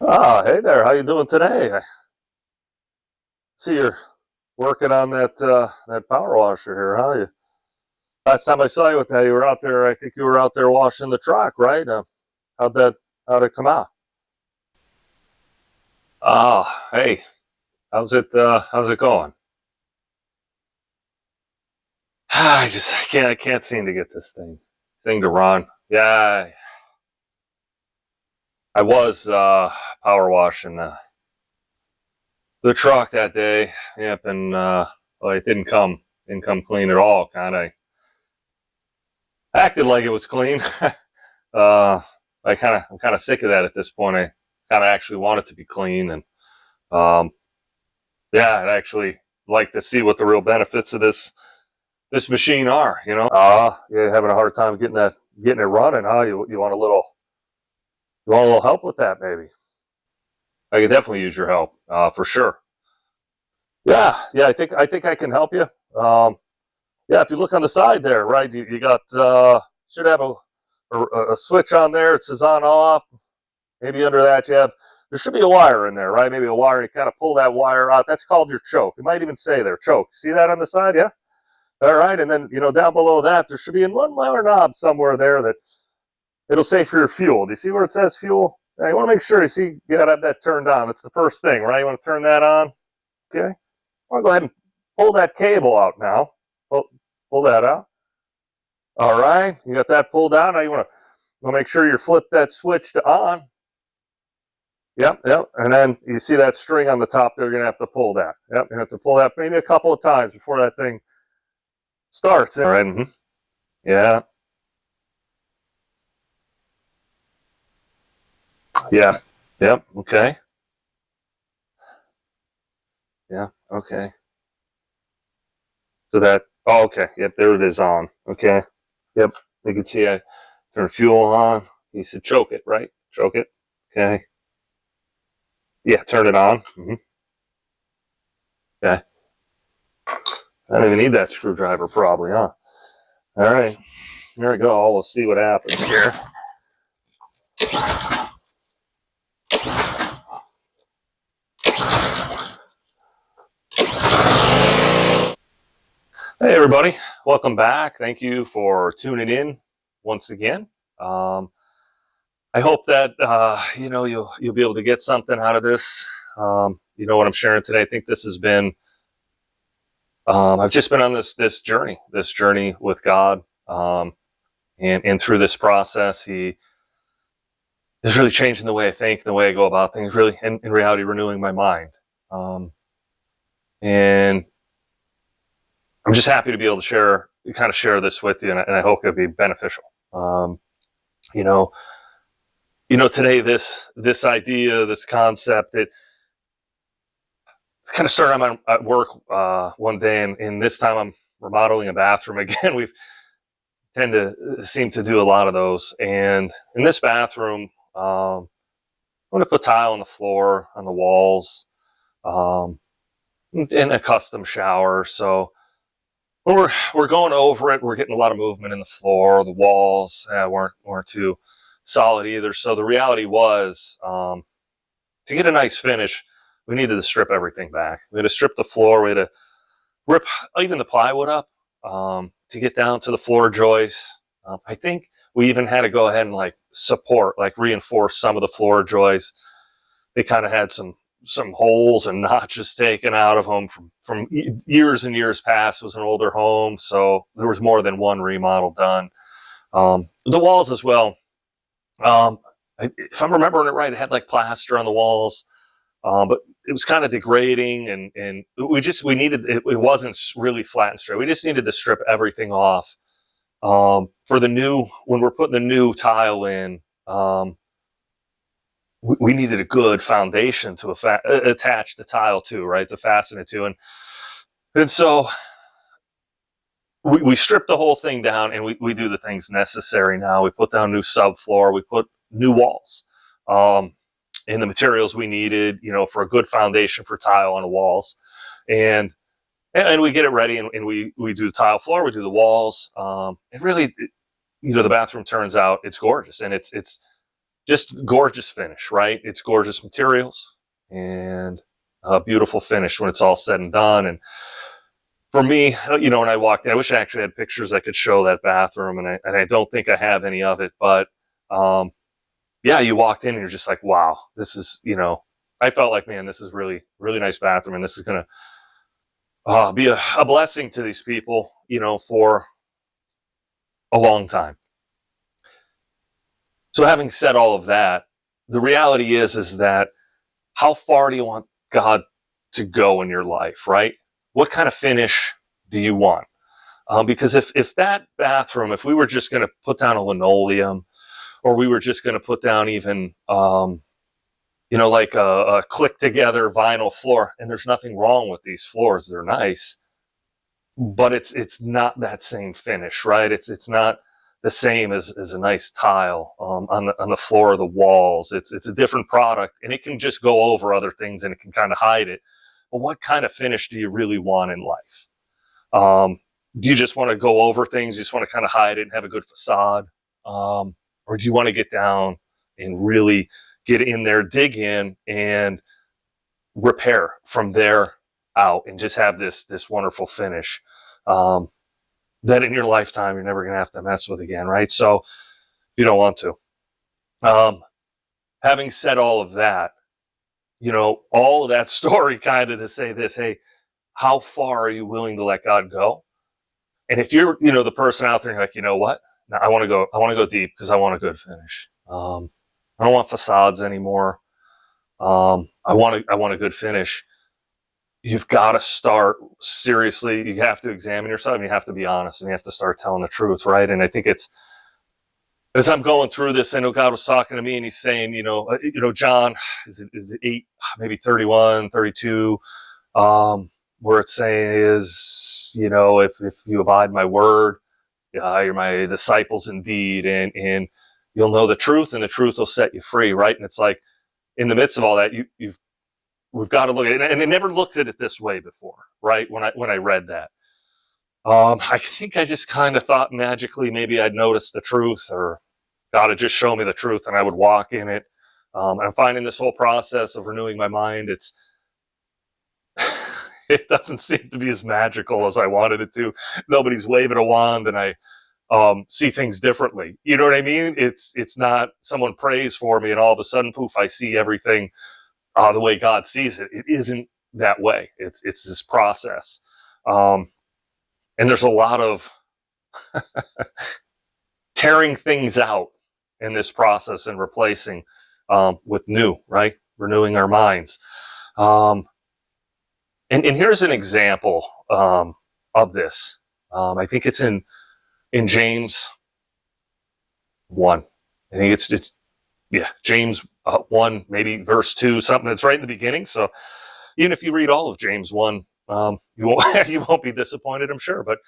Ah, hey there. How you doing today? I see you're working on that power washer here, huh? Last time I saw you with that, you were out there. I think you were out there washing the truck, right? How'd that how'd it come out? Ah, hey, how's it going? I can't seem to get this thing to run. Yeah, I was power washing the truck that day. Yep, and well, it didn't come clean at all. Kind of acted like it was clean. uh, I'm kind of sick of that at this point. I kind of actually want it to be clean, and um, yeah, I'd actually like to see what the real benefits of this machine are. Yeah, having a hard time getting it running. Huh? You want a little help with that, maybe? I could definitely use your help, for sure. Yeah. I think I can help you. Yeah, if you look on the side there, right, you got should have a switch on there. It says on off. Maybe under that there should be a wire in there, right? Maybe a wire. You kind of pull that wire out. That's called your choke. It might even say there, choke. See that on the side? Yeah. All right. And then down below that there should be in one wire knob somewhere there that it'll say for your fuel. Do you see where it says fuel? Now, you want to make sure you got to have that turned on. That's the first thing, right? You want to turn that on. Okay. I'll go ahead and pull that cable out now. Pull that out. All right. You got that pulled out. Now you want to make sure you flip that switch to on. Yep. And then you see that string on the top there, you're going to have to pull that. Yep, you have to pull that maybe a couple of times before that thing starts. All right. Mm-hmm. Yeah. Yeah. Yep. Okay. Yeah. Okay. So oh, okay. Yep. There it is on. Okay. Yep. You can see I turn fuel on. You said choke it, right? Choke it. Okay. Yeah. Turn it on. Mm-hmm. Okay. I don't even need that screwdriver, probably, huh? All right. Here we go. We'll see what happens here. Hey, everybody. Welcome back. Thank you for tuning in once again. Um, I hope that you'll be able to get something out of this. What I'm sharing today. I think this has been. I've just been on this journey with God, and through this process, He is really changing the way I think, the way I go about things. Really, in reality, renewing my mind. Um, and I'm just happy to be able to share this with you, and I hope it'll be beneficial. Um, you know, today this idea, this concept, it kind of started. I'm at work one day, and this time I'm remodeling a bathroom again. We tend to seem to do a lot of those, and in this bathroom, I'm going to put tile on the floor, on the walls, um, and a custom shower. So when we're going over it, we're getting a lot of movement in the floor. The walls weren't too solid either. So the reality was, to get a nice finish, we needed to strip everything back. We had to strip the floor. We had to rip even the plywood up, to get down to the floor joists. I think we even had to go ahead and reinforce some of the floor joists. They kind of had some holes and notches taken out of them from years and years past. It was an older home, so there was more than one remodel done. The walls as well. If I'm remembering it right, it had like plaster on the walls, but it was kind of degrading, and we needed it wasn't really flat and straight. We just needed to strip everything off. For the new When we're putting the new tile in, we needed a good foundation to attach the tile to, right, to fasten it to, and so we stripped the whole thing down, and we do the things necessary now. We put down new subfloor, we put new walls, and the materials we needed, for a good foundation for tile on the walls, and we get it ready, and we do the tile floor, we do the walls, and really, the bathroom turns out it's gorgeous, and it's just gorgeous finish, right? It's gorgeous materials and a beautiful finish when it's all said and done. And for me, when I walked in, I wish I actually had pictures I could show that bathroom, and I don't think I have any of it, but yeah, you walked in and you're just like, wow, this is, I felt like, man, this is really, really nice bathroom, and this is going to be a blessing to these people, for a long time. So having said all of that, the reality is that how far do you want God to go in your life, right? What kind of finish do you want? Because if that bathroom, if we were just going to put down a linoleum, or we were just going to put down even, like a click together vinyl floor, and there's nothing wrong with these floors, they're nice, but it's not that same finish, right? It's not the same as a nice tile on the floor of the walls. It's a different product, and it can just go over other things and it can kind of hide it. But what kind of finish do you really want in life? Do you just want to go over things? You just want to kind of hide it and have a good facade? Or do you want to get down and really get in there, dig in, and repair from there out, and just have this wonderful finish that in your lifetime you're never going to have to mess with again, right? So you don't want to. Having said all of that, all of that story kind of to say this: hey, how far are you willing to let God go? And if you're, the person out there, you're like, you know what? Now I want to go deep because I want a good finish. I don't want facades anymore. I want a good finish. You've got to start seriously. You have to examine yourself, and you have to be honest, and you have to start telling the truth, right? And I think it's, as I'm going through this, I know God was talking to me, and he's saying, John, is it 8, maybe 31, 32, where it's saying is, if you abide my word, you're my disciples indeed, and you'll know the truth, and the truth will set you free, right? And it's like, in the midst of all that, we've got to look at it, and I never looked at it this way before, right? When I read that, I think I just kind of thought magically maybe I'd notice the truth, or God would just show me the truth, and I would walk in it. And I'm finding this whole process of renewing my mind, it doesn't seem to be as magical as I wanted it to. Nobody's waving a wand, and I see things differently. You know what I mean? It's not someone prays for me, and all of a sudden, poof, I see everything the way God sees it. It isn't that way. It's this process, and there's a lot of tearing things out in this process and replacing with new, right? Renewing our minds. And here's an example of this. I think it's in James 1. I think it's James 1, maybe verse 2, something that's right in the beginning. So even if you read all of James 1, you won't be disappointed, I'm sure. But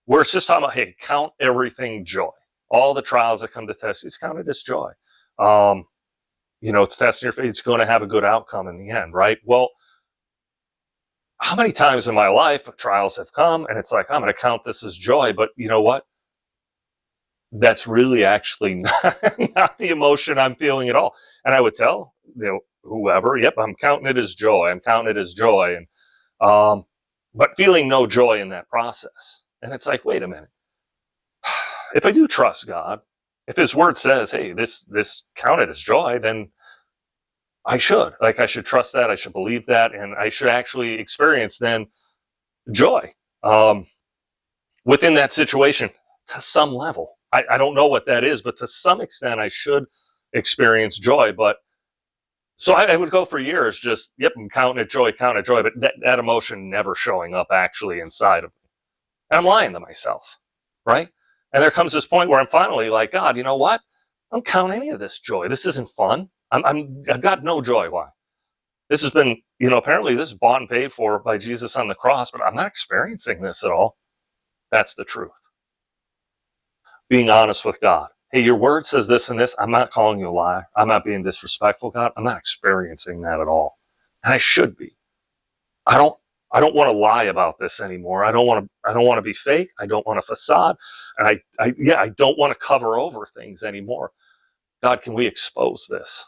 where it's just talking about, hey, count everything joy. All the trials that come to test you, it's counted as joy. It's testing your faith. It's going to have a good outcome in the end, right? Well, how many times in my life trials have come and it's like, I'm going to count this as joy, but you know what? That's really actually not the emotion I'm feeling at all. And I would tell whoever, yep, I'm counting it as joy. I'm counting it as joy, and but feeling no joy in that process. And it's like, wait a minute. If I do trust God, if His Word says, hey, this counted as joy, then I should trust that. I should believe that, and I should actually experience then joy within that situation to some level. I don't know what that is, but to some extent I should experience joy. But so I would go for years just, yep, I'm counting it joy, but that emotion never showing up actually inside of me. And I'm lying to myself, right? And there comes this point where I'm finally like, God, you know what? I don't count any of this joy. This isn't fun. I've got no joy. Why? This has been, apparently this is bought and paid for by Jesus on the cross, but I'm not experiencing this at all. That's the truth. Being honest with God. Hey, your word says this and this. I'm not calling you a lie. I'm not being disrespectful, God. I'm not experiencing that at all. And I should be. I don't want to lie about this anymore. I don't want to be fake. I don't want a facade. And I don't want to cover over things anymore. God, can we expose this?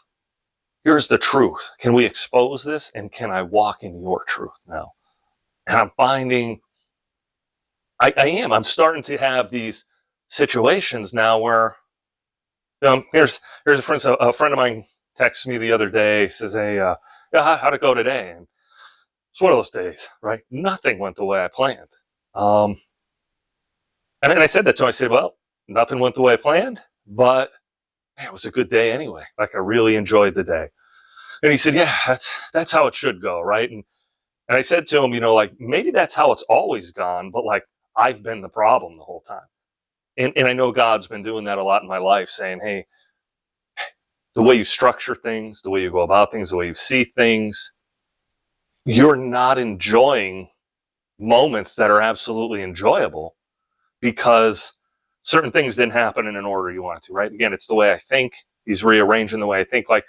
Here's the truth. Can we expose this? And can I walk in your truth now? And I'm finding I'm starting to have these situations now where, here's for instance, a friend of mine texted me the other day, says, hey, yeah, how'd it go today? And it's one of those days, right? Nothing went the way I planned. And then I said that to him. I said, well, nothing went the way I planned, but man, it was a good day anyway. Like, I really enjoyed the day. And he said, yeah, that's how it should go, right? And I said to him, like, maybe that's how it's always gone, but like, I've been the problem the whole time. And I know God's been doing that a lot in my life, saying, hey, the way you structure things, the way you go about things, the way you see things, you're not enjoying moments that are absolutely enjoyable because certain things didn't happen in an order you wanted to, right? Again, it's the way I think. He's rearranging the way I think. Like,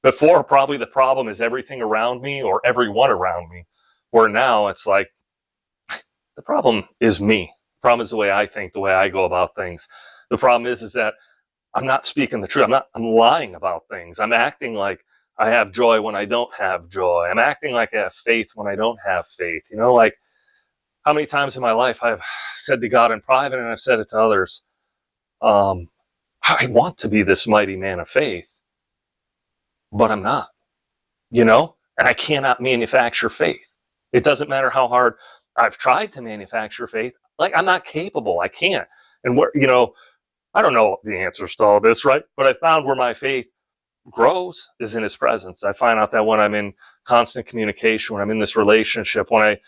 before, probably the problem is everything around me or everyone around me, where now it's like, the problem is me. The problem is the way I think, the way I go about things. The problem is that I'm not speaking the truth. I'm lying about things. I'm acting like I have joy when I don't have joy. I'm acting like I have faith when I don't have faith. Like, how many times in my life I've said to God in private, and I've said it to others, I want to be this mighty man of faith, but I'm not, and I cannot manufacture faith. It doesn't matter how hard I've tried to manufacture faith. Like, I'm not capable. I can't. And I don't know the answers to all this, right? But I found where my faith grows is in his presence. I find out that when I'm in constant communication, when I'm in this relationship, when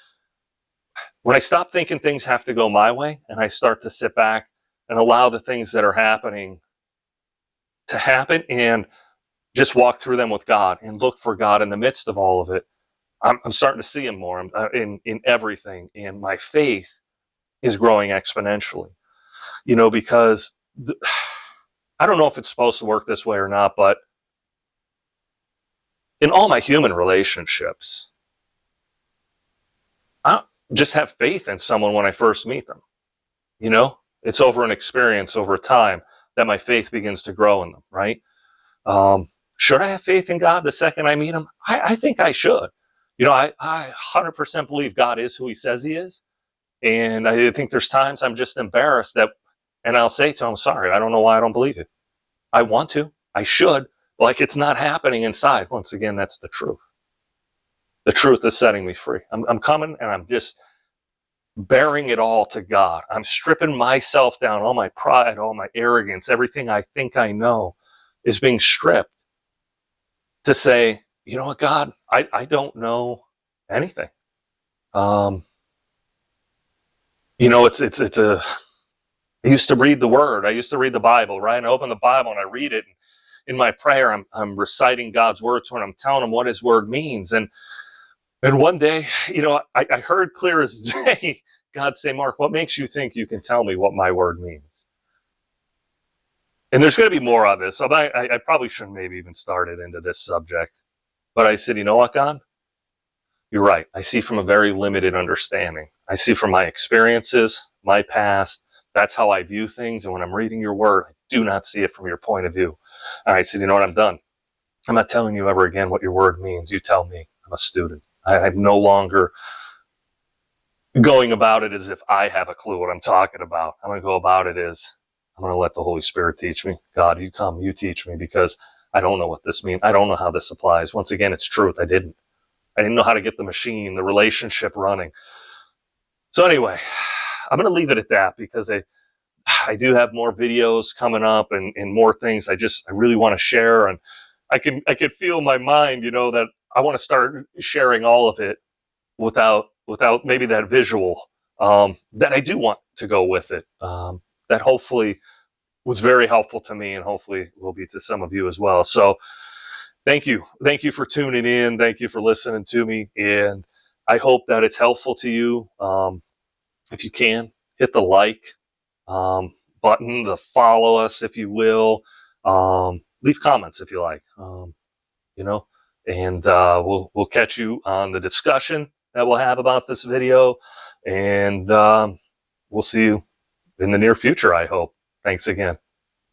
I stop thinking things have to go my way, and I start to sit back and allow the things that are happening to happen and just walk through them with God and look for God in the midst of all of it, I'm starting to see him more in everything. And my faith is growing exponentially, because I don't know if it's supposed to work this way or not, but in all my human relationships, I just have faith in someone when I first meet them. It's over an experience, over time, that my faith begins to grow in them, right? Should I have faith in God the second I meet him? I think I should. I 100% believe God is who he says he is. And I think there's times I'm just embarrassed and I'll say to him, sorry, I don't know why I don't believe it. I want to, I should, like, it's not happening inside. Once again, that's the truth. The truth is setting me free. I'm coming and I'm just bearing it all to God. I'm stripping myself down, all my pride, all my arrogance, everything I think I know is being stripped to say, you know what, God, I don't know anything. I used to read the Word. I used to read the Bible, right? And I open the Bible and I read it. In my prayer, I'm reciting God's Word to him. I'm telling him what his Word means. And one day, I heard clear as day God say, Mark, what makes you think you can tell me what my Word means? And there's going to be more on this. So I probably shouldn't maybe even started into this subject. But I said, you know what, God? You're right. I see from a very limited understanding. I see from my experiences, my past. That's how I view things. And when I'm reading your Word, I do not see it from your point of view. And I said, you know what? I'm done. I'm not telling you ever again what your Word means. You tell me. I'm a student. I'm no longer going about it as if I have a clue what I'm talking about. I'm going to go about it as I'm going to let the Holy Spirit teach me. God, you come, you teach me, because I don't know what this means. I don't know how this applies. Once again, it's truth. I didn't know how to get the machine, the relationship running. So anyway, I'm going to leave it at that, because I do have more videos coming up and more things I really want to share. And I could feel in my mind, that I want to start sharing all of it without maybe that visual that I do want to go with it. That hopefully was very helpful to me, and hopefully will be to some of you as well. So thank you for tuning in. Thank you for listening to me, and I hope that it's helpful to you. If you can, hit the like button, the follow us if you will. Leave comments if you like. And we'll catch you on the discussion that we'll have about this video, and we'll see you in the near future, I hope. Thanks again.